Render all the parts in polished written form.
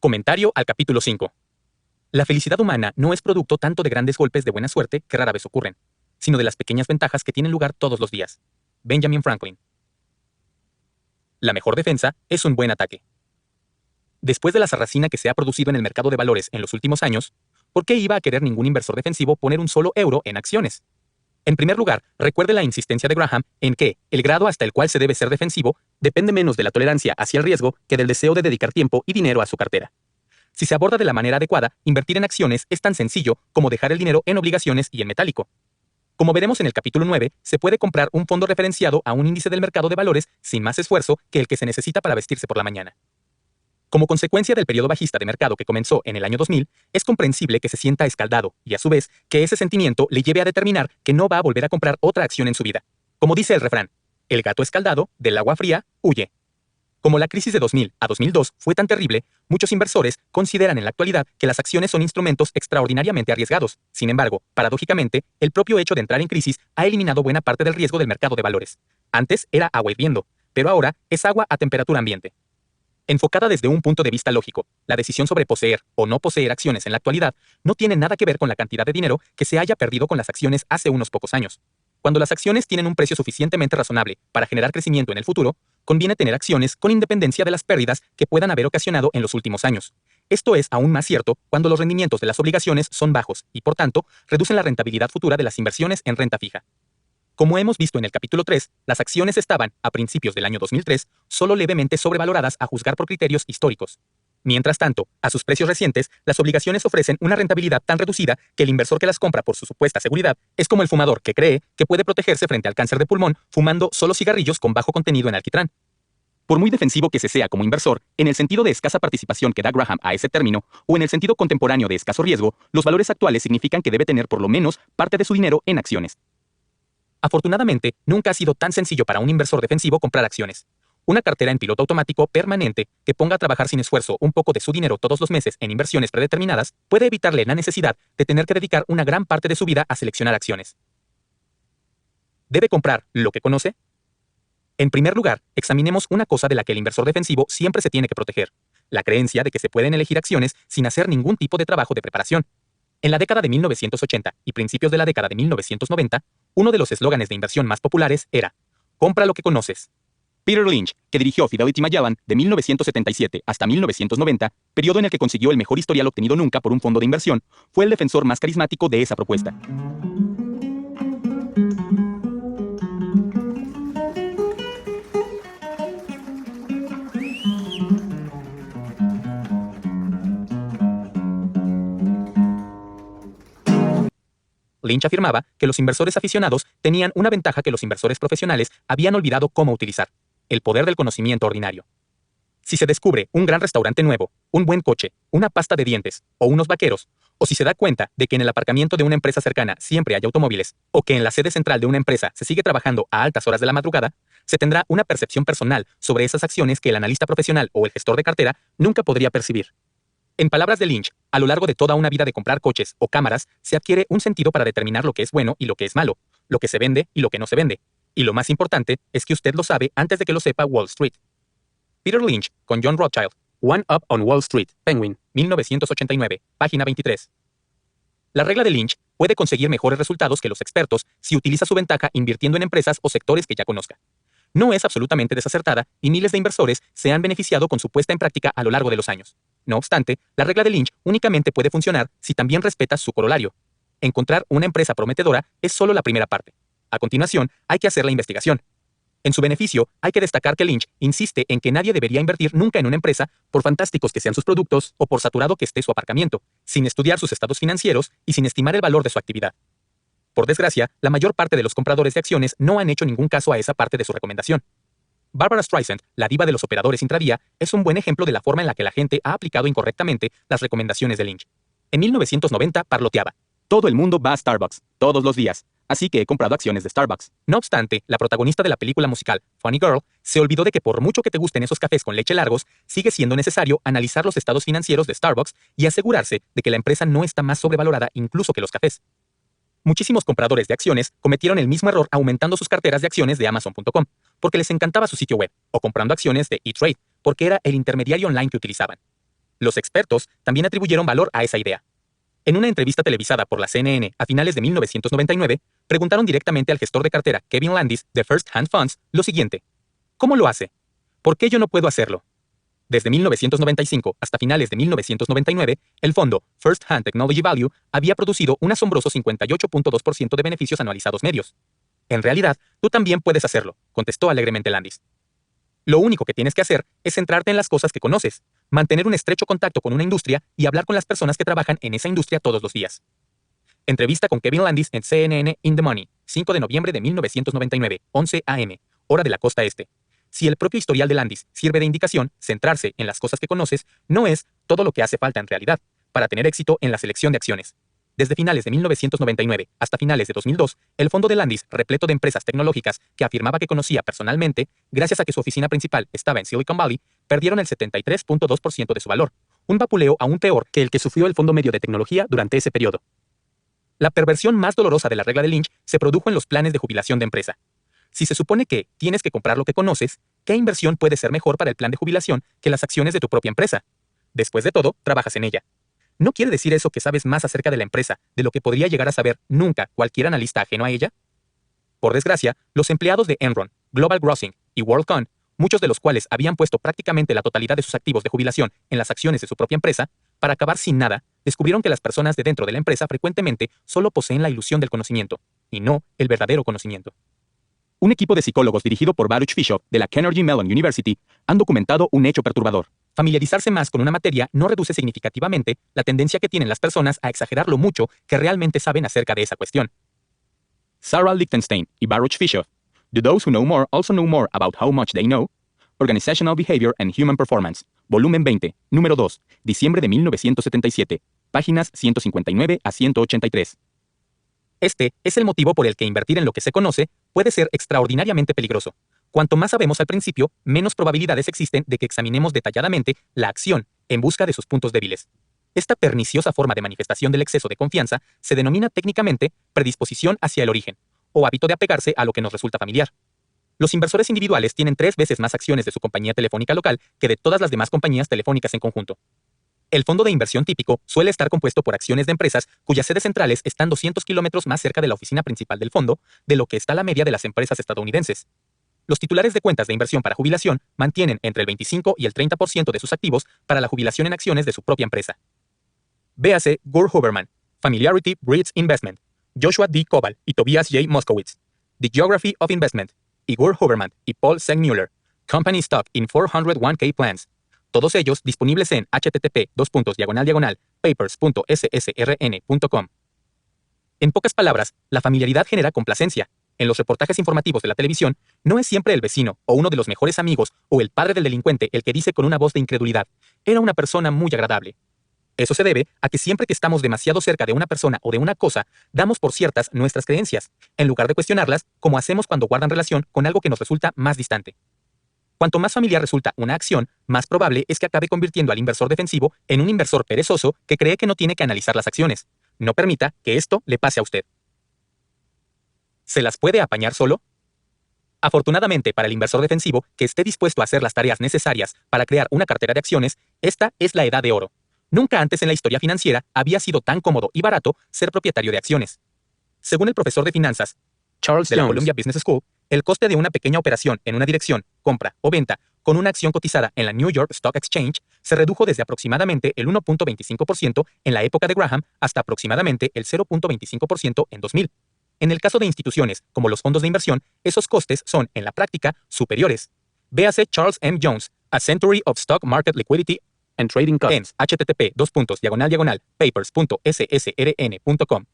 Comentario al capítulo 5. La felicidad humana no es producto tanto de grandes golpes de buena suerte que rara vez ocurren, sino de las pequeñas ventajas que tienen lugar todos los días. Benjamin Franklin. La mejor defensa es un buen ataque. Después de la sarracina que se ha producido en el mercado de valores en los últimos años, ¿por qué iba a querer ningún inversor defensivo poner un solo euro en acciones? En primer lugar, recuerde la insistencia de Graham en que el grado hasta el cual se debe ser defensivo depende menos de la tolerancia hacia el riesgo que del deseo de dedicar tiempo y dinero a su cartera. Si se aborda de la manera adecuada, invertir en acciones es tan sencillo como dejar el dinero en obligaciones y en metálico. Como veremos en el capítulo 9, se puede comprar un fondo referenciado a un índice del mercado de valores sin más esfuerzo que el que se necesita para vestirse por la mañana. Como consecuencia del periodo bajista de mercado que comenzó en el año 2000, es comprensible que se sienta escaldado y, a su vez, que ese sentimiento le lleve a determinar que no va a volver a comprar otra acción en su vida. Como dice el refrán, el gato escaldado, del agua fría, huye. Como la crisis de 2000 a 2002 fue tan terrible, muchos inversores consideran en la actualidad que las acciones son instrumentos extraordinariamente arriesgados. Sin embargo, paradójicamente, el propio hecho de entrar en crisis ha eliminado buena parte del riesgo del mercado de valores. Antes era agua hirviendo, pero ahora es agua a temperatura ambiente. Enfocada desde un punto de vista lógico, la decisión sobre poseer o no poseer acciones en la actualidad no tiene nada que ver con la cantidad de dinero que se haya perdido con las acciones hace unos pocos años. Cuando las acciones tienen un precio suficientemente razonable para generar crecimiento en el futuro, conviene tener acciones con independencia de las pérdidas que puedan haber ocasionado en los últimos años. Esto es aún más cierto cuando los rendimientos de las obligaciones son bajos y, por tanto, reducen la rentabilidad futura de las inversiones en renta fija. Como hemos visto en el capítulo 3, las acciones estaban, a principios del año 2003, solo levemente sobrevaloradas a juzgar por criterios históricos. Mientras tanto, a sus precios recientes, las obligaciones ofrecen una rentabilidad tan reducida que el inversor que las compra por su supuesta seguridad es como el fumador que cree que puede protegerse frente al cáncer de pulmón fumando solo cigarrillos con bajo contenido en alquitrán. Por muy defensivo que se sea como inversor, en el sentido de escasa participación que da Graham a ese término, o en el sentido contemporáneo de escaso riesgo, los valores actuales significan que debe tener por lo menos parte de su dinero en acciones. Afortunadamente, nunca ha sido tan sencillo para un inversor defensivo comprar acciones. Una cartera en piloto automático permanente que ponga a trabajar sin esfuerzo un poco de su dinero todos los meses en inversiones predeterminadas puede evitarle la necesidad de tener que dedicar una gran parte de su vida a seleccionar acciones. ¿Debe comprar lo que conoce? En primer lugar, examinemos una cosa de la que el inversor defensivo siempre se tiene que proteger: la creencia de que se pueden elegir acciones sin hacer ningún tipo de trabajo de preparación. En la década de 1980 y principios de la década de 1990, uno de los eslóganes de inversión más populares era: compra lo que conoces. Peter Lynch, que dirigió Fidelity Magellan de 1977 hasta 1990, periodo en el que consiguió el mejor historial obtenido nunca por un fondo de inversión, fue el defensor más carismático de esa propuesta. Lynch afirmaba que los inversores aficionados tenían una ventaja que los inversores profesionales habían olvidado cómo utilizar: el poder del conocimiento ordinario. Si se descubre un gran restaurante nuevo, un buen coche, una pasta de dientes o unos vaqueros, o si se da cuenta de que en el aparcamiento de una empresa cercana siempre hay automóviles, o que en la sede central de una empresa se sigue trabajando a altas horas de la madrugada, se tendrá una percepción personal sobre esas acciones que el analista profesional o el gestor de cartera nunca podría percibir. En palabras de Lynch, a lo largo de toda una vida de comprar coches o cámaras, se adquiere un sentido para determinar lo que es bueno y lo que es malo, lo que se vende y lo que no se vende. Y lo más importante es que usted lo sabe antes de que lo sepa Wall Street. Peter Lynch, con John Rothschild, One Up on Wall Street, Penguin, 1989, página 23. La regla de Lynch puede conseguir mejores resultados que los expertos si utiliza su ventaja invirtiendo en empresas o sectores que ya conozca. No es absolutamente desacertada y miles de inversores se han beneficiado con su puesta en práctica a lo largo de los años. No obstante, la regla de Lynch únicamente puede funcionar si también respetas su corolario. Encontrar una empresa prometedora es solo la primera parte. A continuación, hay que hacer la investigación. En su beneficio, hay que destacar que Lynch insiste en que nadie debería invertir nunca en una empresa, por fantásticos que sean sus productos o por saturado que esté su aparcamiento, sin estudiar sus estados financieros y sin estimar el valor de su actividad. Por desgracia, la mayor parte de los compradores de acciones no han hecho ningún caso a esa parte de su recomendación. Barbara Streisand, la diva de los operadores intradía, es un buen ejemplo de la forma en la que la gente ha aplicado incorrectamente las recomendaciones de Lynch. En 1990 parloteaba: todo el mundo va a Starbucks, todos los días, así que he comprado acciones de Starbucks. No obstante, la protagonista de la película musical Funny Girl se olvidó de que por mucho que te gusten esos cafés con leche largos, sigue siendo necesario analizar los estados financieros de Starbucks y asegurarse de que la empresa no está más sobrevalorada incluso que los cafés. Muchísimos compradores de acciones cometieron el mismo error aumentando sus carteras de acciones de Amazon.com, porque les encantaba su sitio web, o comprando acciones de E-Trade, porque era el intermediario online que utilizaban. Los expertos también atribuyeron valor a esa idea. En una entrevista televisada por la CNN a finales de 1999, preguntaron directamente al gestor de cartera Kevin Landis de First Hand Funds lo siguiente: ¿cómo lo hace? ¿Por qué yo no puedo hacerlo? Desde 1995 hasta finales de 1999, el fondo First Hand Technology Value había producido un asombroso 58.2% de beneficios anualizados medios. En realidad, tú también puedes hacerlo, contestó alegremente Landis. Lo único que tienes que hacer es centrarte en las cosas que conoces, mantener un estrecho contacto con una industria y hablar con las personas que trabajan en esa industria todos los días. Entrevista con Kevin Landis en CNN In the Money, 5 de noviembre de 1999, 11 a.m., hora de la costa este. Si el propio historial de Landis sirve de indicación, centrarse en las cosas que conoces no es todo lo que hace falta en realidad para tener éxito en la selección de acciones. Desde finales de 1999 hasta finales de 2002, el fondo de Landis, repleto de empresas tecnológicas que afirmaba que conocía personalmente, gracias a que su oficina principal estaba en Silicon Valley, perdieron el 73.2% de su valor, un vapuleo aún peor que el que sufrió el fondo medio de tecnología durante ese periodo. La perversión más dolorosa de la regla de Lynch se produjo en los planes de jubilación de empresa. Si se supone que tienes que comprar lo que conoces, ¿qué inversión puede ser mejor para el plan de jubilación que las acciones de tu propia empresa? Después de todo, trabajas en ella. ¿No quiere decir eso que sabes más acerca de la empresa de lo que podría llegar a saber nunca cualquier analista ajeno a ella? Por desgracia, los empleados de Enron, Global Crossing y WorldCom, muchos de los cuales habían puesto prácticamente la totalidad de sus activos de jubilación en las acciones de su propia empresa, para acabar sin nada, descubrieron que las personas de dentro de la empresa frecuentemente solo poseen la ilusión del conocimiento, y no el verdadero conocimiento. Un equipo de psicólogos dirigido por Baruch Fisher de la Carnegie Mellon University han documentado un hecho perturbador. Familiarizarse más con una materia no reduce significativamente la tendencia que tienen las personas a exagerar lo mucho que realmente saben acerca de esa cuestión. Sarah Lichtenstein y Baruch Fisher. Do those who know more also know more about how much they know? Organizational Behavior and Human Performance. Volumen 20, número 2, diciembre de 1977. Páginas 159 a 183. Este es el motivo por el que invertir en lo que se conoce puede ser extraordinariamente peligroso. Cuanto más sabemos al principio, menos probabilidades existen de que examinemos detalladamente la acción en busca de sus puntos débiles. Esta perniciosa forma de manifestación del exceso de confianza se denomina técnicamente predisposición hacia el origen, o hábito de apegarse a lo que nos resulta familiar. Los inversores individuales tienen 3 veces más acciones de su compañía telefónica local que de todas las demás compañías telefónicas en conjunto. El fondo de inversión típico suele estar compuesto por acciones de empresas cuyas sedes centrales están 200 kilómetros más cerca de la oficina principal del fondo de lo que está la media de las empresas estadounidenses. Los titulares de cuentas de inversión para jubilación mantienen entre el 25 y el 30% de sus activos para la jubilación en acciones de su propia empresa. Véase Gore Huberman, Familiarity Breeds Investment, Joshua D. Koval y Tobias J. Moskowitz, The Geography of Investment, y Gore Huberman y Paul Segmuller, Company Stock in 401k Plans. Todos ellos disponibles en http://papers.ssrn.com. En pocas palabras, la familiaridad genera complacencia. En los reportajes informativos de la televisión, no es siempre el vecino o uno de los mejores amigos o el padre del delincuente el que dice con una voz de incredulidad: era una persona muy agradable. Eso se debe a que siempre que estamos demasiado cerca de una persona o de una cosa, damos por ciertas nuestras creencias, en lugar de cuestionarlas, como hacemos cuando guardan relación con algo que nos resulta más distante. Cuanto más familiar resulta una acción, más probable es que acabe convirtiendo al inversor defensivo en un inversor perezoso que cree que no tiene que analizar las acciones. No permita que esto le pase a usted. ¿Se las puede apañar solo? Afortunadamente para el inversor defensivo que esté dispuesto a hacer las tareas necesarias para crear una cartera de acciones, esta es la edad de oro. Nunca antes en la historia financiera había sido tan cómodo y barato ser propietario de acciones. Según el profesor de finanzas Charles de la Columbia Business School, el coste de una pequeña operación en una dirección, compra o venta, con una acción cotizada en la New York Stock Exchange se redujo desde aproximadamente el 1.25% en la época de Graham hasta aproximadamente el 0.25% en 2000. En el caso de instituciones como los fondos de inversión, esos costes son, en la práctica, superiores. Véase Charles M. Jones, A Century of Stock Market Liquidity and Trading Costs, en http://papers.ssrn.com.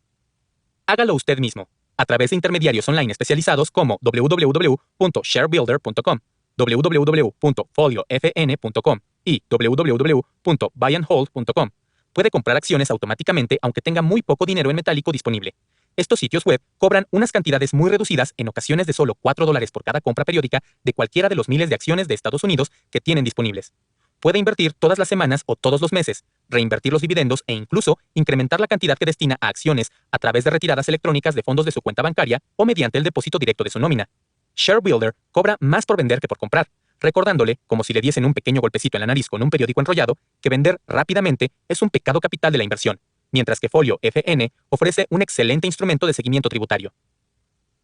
Hágalo usted mismo, a través de intermediarios online especializados como www.sharebuilder.com, www.foliofn.com y www.buyandhold.com. Puede comprar acciones automáticamente aunque tenga muy poco dinero en metálico disponible. Estos sitios web cobran unas cantidades muy reducidas, en ocasiones de solo $4 por cada compra periódica de cualquiera de los miles de acciones de Estados Unidos que tienen disponibles. Puede invertir todas las semanas o todos los meses, reinvertir los dividendos e incluso incrementar la cantidad que destina a acciones a través de retiradas electrónicas de fondos de su cuenta bancaria o mediante el depósito directo de su nómina. ShareBuilder cobra más por vender que por comprar, recordándole, como si le diesen un pequeño golpecito en la nariz con un periódico enrollado, que vender rápidamente es un pecado capital de la inversión, mientras que Folio FN ofrece un excelente instrumento de seguimiento tributario.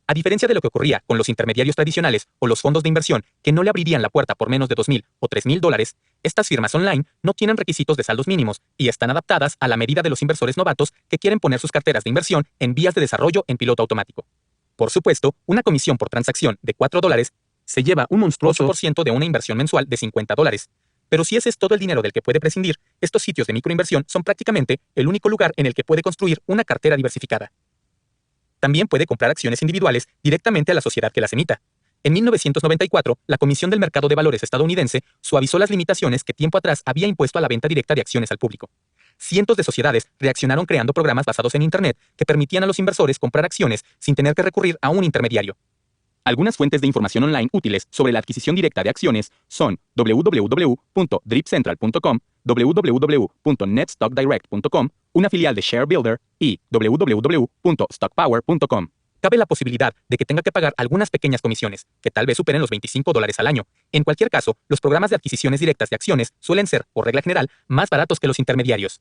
A diferencia de lo que ocurría con los intermediarios tradicionales o los fondos de inversión que no le abrirían la puerta por menos de $2,000 o $3,000, estas firmas online no tienen requisitos de saldos mínimos y están adaptadas a la medida de los inversores novatos que quieren poner sus carteras de inversión en vías de desarrollo en piloto automático. Por supuesto, una comisión por transacción de $4 se lleva un monstruoso 8% de una inversión mensual de $50. Pero si ese es todo el dinero del que puede prescindir, estos sitios de microinversión son prácticamente el único lugar en el que puede construir una cartera diversificada. También puede comprar acciones individuales directamente a la sociedad que las emita. En 1994, la Comisión del Mercado de Valores estadounidense suavizó las limitaciones que tiempo atrás había impuesto a la venta directa de acciones al público. Cientos de sociedades reaccionaron creando programas basados en Internet que permitían a los inversores comprar acciones sin tener que recurrir a un intermediario. Algunas fuentes de información online útiles sobre la adquisición directa de acciones son www.dripcentral.com, www.netstockdirect.com, una filial de ShareBuilder, y www.stockpower.com. Cabe la posibilidad de que tenga que pagar algunas pequeñas comisiones, que tal vez superen los $25 al año. En cualquier caso, los programas de adquisiciones directas de acciones suelen ser, por regla general, más baratos que los intermediarios.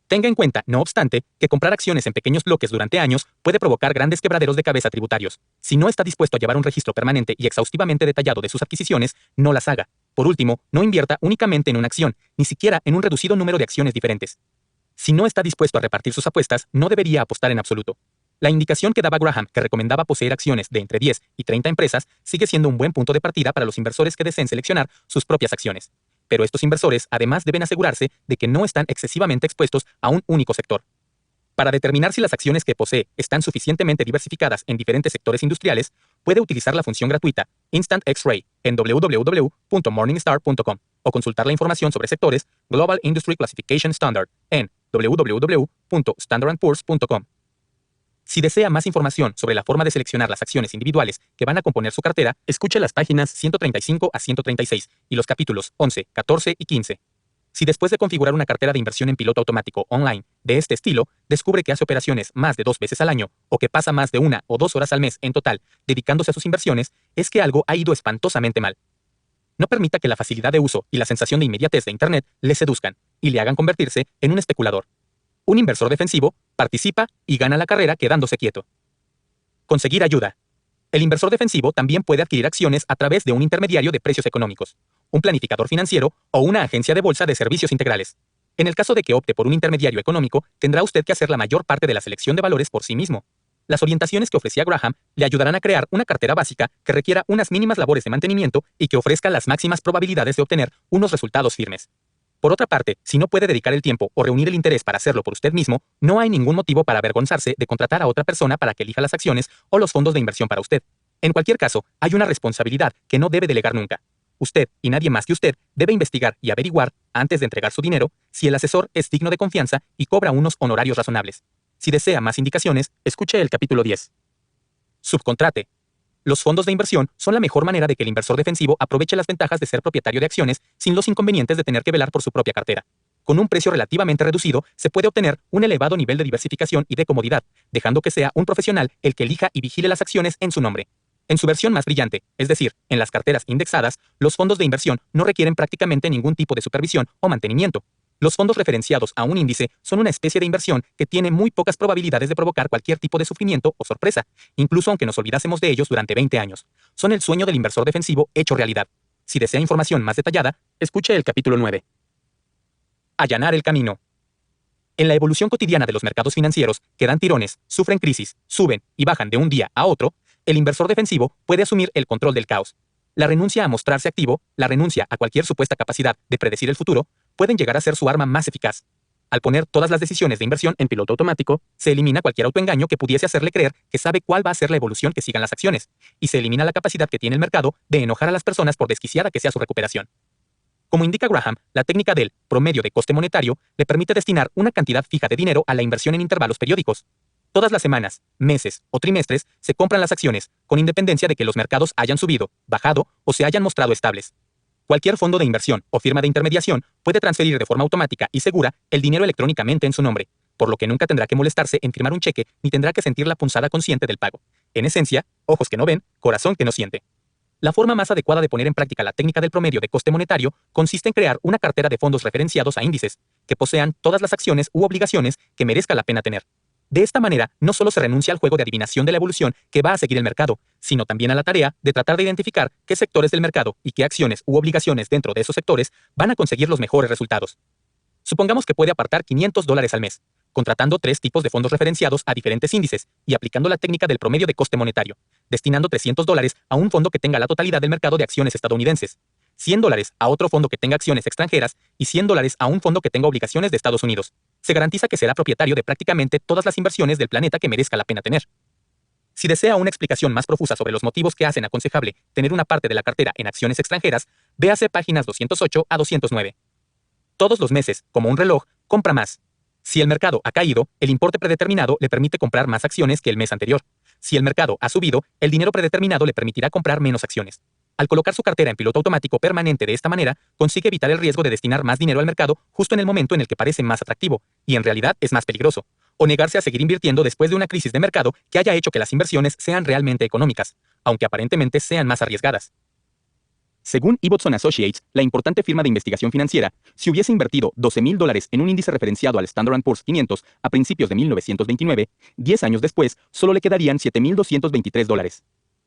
Tenga en cuenta, no obstante, que comprar acciones en pequeños bloques durante años puede provocar grandes quebraderos de cabeza tributarios. Si no está dispuesto a llevar un registro permanente y exhaustivamente detallado de sus adquisiciones, no las haga. Por último, no invierta únicamente en una acción, ni siquiera en un reducido número de acciones diferentes. Si no está dispuesto a repartir sus apuestas, no debería apostar en absoluto. La indicación que daba Graham, que recomendaba poseer acciones de entre 10 y 30 empresas, sigue siendo un buen punto de partida para los inversores que deseen seleccionar sus propias acciones. Pero estos inversores además deben asegurarse de que no están excesivamente expuestos a un único sector. Para determinar si las acciones que posee están suficientemente diversificadas en diferentes sectores industriales, puede utilizar la función gratuita Instant X-Ray en www.morningstar.com o consultar la información sobre sectores Global Industry Classification Standard en www.standardandpoors.com. Si desea más información sobre la forma de seleccionar las acciones individuales que van a componer su cartera, escuche las páginas 135 a 136 y los capítulos 11, 14 y 15. Si después de configurar una cartera de inversión en piloto automático online de este estilo, descubre que hace operaciones más de 2 veces al año o que pasa más de 1 o 2 horas al mes en total dedicándose a sus inversiones, es que algo ha ido espantosamente mal. No permita que la facilidad de uso y la sensación de inmediatez de Internet le seduzcan y le hagan convertirse en un especulador. Un inversor defensivo participa y gana la carrera quedándose quieto. Conseguir ayuda. El inversor defensivo también puede adquirir acciones a través de un intermediario de precios económicos, un planificador financiero o una agencia de bolsa de servicios integrales. En el caso de que opte por un intermediario económico, tendrá usted que hacer la mayor parte de la selección de valores por sí mismo. Las orientaciones que ofrecía Graham le ayudarán a crear una cartera básica que requiera unas mínimas labores de mantenimiento y que ofrezca las máximas probabilidades de obtener unos resultados firmes. Por otra parte, si no puede dedicar el tiempo o reunir el interés para hacerlo por usted mismo, no hay ningún motivo para avergonzarse de contratar a otra persona para que elija las acciones o los fondos de inversión para usted. En cualquier caso, hay una responsabilidad que no debe delegar nunca. Usted, y nadie más que usted, debe investigar y averiguar, antes de entregar su dinero, si el asesor es digno de confianza y cobra unos honorarios razonables. Si desea más indicaciones, escuche el capítulo 10. Subcontrate. Los fondos de inversión son la mejor manera de que el inversor defensivo aproveche las ventajas de ser propietario de acciones sin los inconvenientes de tener que velar por su propia cartera. Con un precio relativamente reducido, se puede obtener un elevado nivel de diversificación y de comodidad, dejando que sea un profesional el que elija y vigile las acciones en su nombre. En su versión más brillante, es decir, en las carteras indexadas, los fondos de inversión no requieren prácticamente ningún tipo de supervisión o mantenimiento. Los fondos referenciados a un índice son una especie de inversión que tiene muy pocas probabilidades de provocar cualquier tipo de sufrimiento o sorpresa, incluso aunque nos olvidásemos de ellos durante 20 años. Son el sueño del inversor defensivo hecho realidad. Si desea información más detallada, escuche el capítulo 9. Allanar el camino. En la evolución cotidiana de los mercados financieros, que dan tirones, sufren crisis, suben y bajan de un día a otro, el inversor defensivo puede asumir el control del caos. La renuncia a mostrarse activo, la renuncia a cualquier supuesta capacidad de predecir el futuro, pueden llegar a ser su arma más eficaz. Al poner todas las decisiones de inversión en piloto automático, se elimina cualquier autoengaño que pudiese hacerle creer que sabe cuál va a ser la evolución que sigan las acciones, y se elimina la capacidad que tiene el mercado de enojar a las personas por desquiciada que sea su recuperación. Como indica Graham, la técnica del promedio de coste monetario le permite destinar una cantidad fija de dinero a la inversión en intervalos periódicos. Todas las semanas, meses o trimestres se compran las acciones, con independencia de que los mercados hayan subido, bajado o se hayan mostrado estables. Cualquier fondo de inversión o firma de intermediación puede transferir de forma automática y segura el dinero electrónicamente en su nombre, por lo que nunca tendrá que molestarse en firmar un cheque ni tendrá que sentir la punzada consciente del pago. En esencia, ojos que no ven, corazón que no siente. La forma más adecuada de poner en práctica la técnica del promedio de coste monetario consiste en crear una cartera de fondos referenciados a índices, que posean todas las acciones u obligaciones que merezca la pena tener. De esta manera, no solo se renuncia al juego de adivinación de la evolución que va a seguir el mercado, sino también a la tarea de tratar de identificar qué sectores del mercado y qué acciones u obligaciones dentro de esos sectores van a conseguir los mejores resultados. Supongamos que puede apartar $500 al mes, contratando 3 tipos de fondos referenciados a diferentes índices y aplicando la técnica del promedio de coste monetario, destinando $300 a un fondo que tenga la totalidad del mercado de acciones estadounidenses, $100 a otro fondo que tenga acciones extranjeras y $100 a un fondo que tenga obligaciones de Estados Unidos. Se garantiza que será propietario de prácticamente todas las inversiones del planeta que merezca la pena tener. Si desea una explicación más profusa sobre los motivos que hacen aconsejable tener una parte de la cartera en acciones extranjeras, véase páginas 208 a 209. Todos los meses, como un reloj, compra más. Si el mercado ha caído, el importe predeterminado le permite comprar más acciones que el mes anterior. Si el mercado ha subido, el dinero predeterminado le permitirá comprar menos acciones. Al colocar su cartera en piloto automático permanente de esta manera, consigue evitar el riesgo de destinar más dinero al mercado justo en el momento en el que parece más atractivo, y en realidad es más peligroso, o negarse a seguir invirtiendo después de una crisis de mercado que haya hecho que las inversiones sean realmente económicas, aunque aparentemente sean más arriesgadas. Según Ibbotson Associates, la importante firma de investigación financiera, si hubiese invertido $12,000 en un índice referenciado al Standard & Poor's 500 a principios de 1929, 10 años después solo le quedarían $7,223.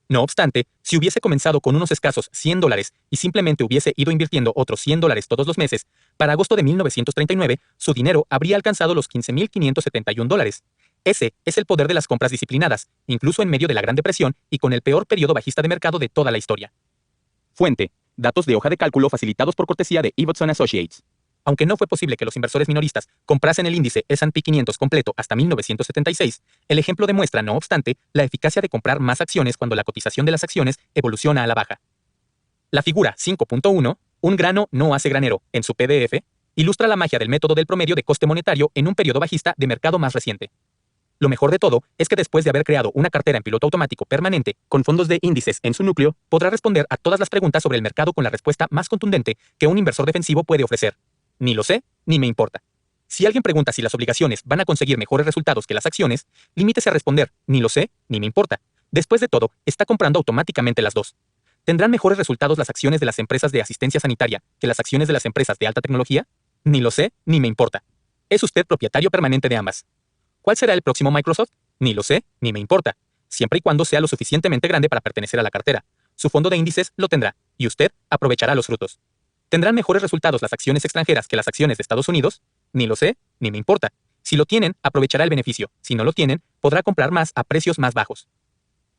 No obstante, si hubiese comenzado con unos escasos $100 y simplemente hubiese ido invirtiendo otros $100 todos los meses, para agosto de 1939, su dinero habría alcanzado los $15,571. Ese es el poder de las compras disciplinadas, incluso en medio de la Gran Depresión y con el peor periodo bajista de mercado de toda la historia. Fuente: datos de hoja de cálculo facilitados por cortesía de Ibbotson Associates. Aunque no fue posible que los inversores minoristas comprasen el índice S&P 500 completo hasta 1976, el ejemplo demuestra, no obstante, la eficacia de comprar más acciones cuando la cotización de las acciones evoluciona a la baja. La figura 5.1, un grano no hace granero, en su PDF, ilustra la magia del método del promedio de coste monetario en un periodo bajista de mercado más reciente. Lo mejor de todo es que después de haber creado una cartera en piloto automático permanente con fondos de índices en su núcleo, podrá responder a todas las preguntas sobre el mercado con la respuesta más contundente que un inversor defensivo puede ofrecer. Ni lo sé, ni me importa. Si alguien pregunta si las obligaciones van a conseguir mejores resultados que las acciones, limítese a responder, ni lo sé, ni me importa. Después de todo, está comprando automáticamente las dos. ¿Tendrán mejores resultados las acciones de las empresas de asistencia sanitaria que las acciones de las empresas de alta tecnología? Ni lo sé, ni me importa. ¿Es usted propietario permanente de ambas? ¿Cuál será el próximo Microsoft? Ni lo sé, ni me importa, siempre y cuando sea lo suficientemente grande para pertenecer a la cartera. Su fondo de índices lo tendrá, y usted aprovechará los frutos. ¿Tendrán mejores resultados las acciones extranjeras que las acciones de Estados Unidos? Ni lo sé, ni me importa. Si lo tienen, aprovechará el beneficio. Si no lo tienen, podrá comprar más a precios más bajos.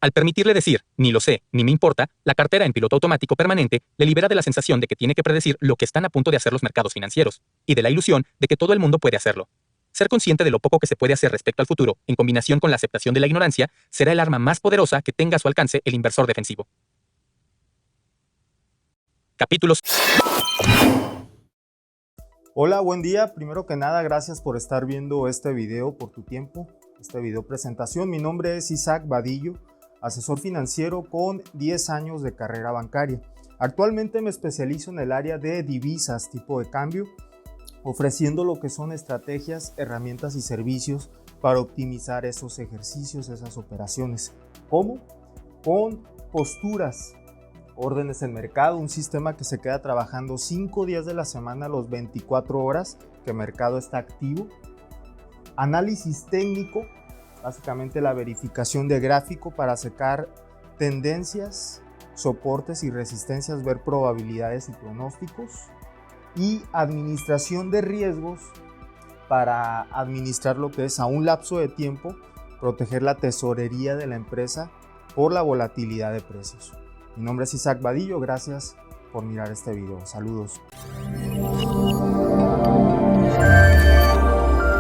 Al permitirle decir, ni lo sé, ni me importa, la cartera en piloto automático permanente le libera de la sensación de que tiene que predecir lo que están a punto de hacer los mercados financieros, y de la ilusión de que todo el mundo puede hacerlo. Ser consciente de lo poco que se puede hacer respecto al futuro, en combinación con la aceptación de la ignorancia, será el arma más poderosa que tenga a su alcance el inversor defensivo. Capítulos. Hola, buen día. Primero que nada, gracias por estar viendo este video, por tu tiempo, esta video presentación. Mi nombre es Isaac Vadillo, asesor financiero con 10 años de carrera bancaria. Actualmente me especializo en el área de divisas, tipo de cambio, ofreciendo lo que son estrategias, herramientas y servicios para optimizar esos ejercicios, esas operaciones. ¿Cómo? Con posturas, órdenes en mercado, un sistema que se queda trabajando 5 días de la semana, los 24 horas que el mercado está activo. Análisis técnico, básicamente la verificación de gráfico para sacar tendencias, soportes y resistencias, ver probabilidades y pronósticos. Y administración de riesgos para administrar lo que es a un lapso de tiempo, proteger la tesorería de la empresa por la volatilidad de precios. Mi nombre es Isaac Vadillo, gracias por mirar este video. Saludos.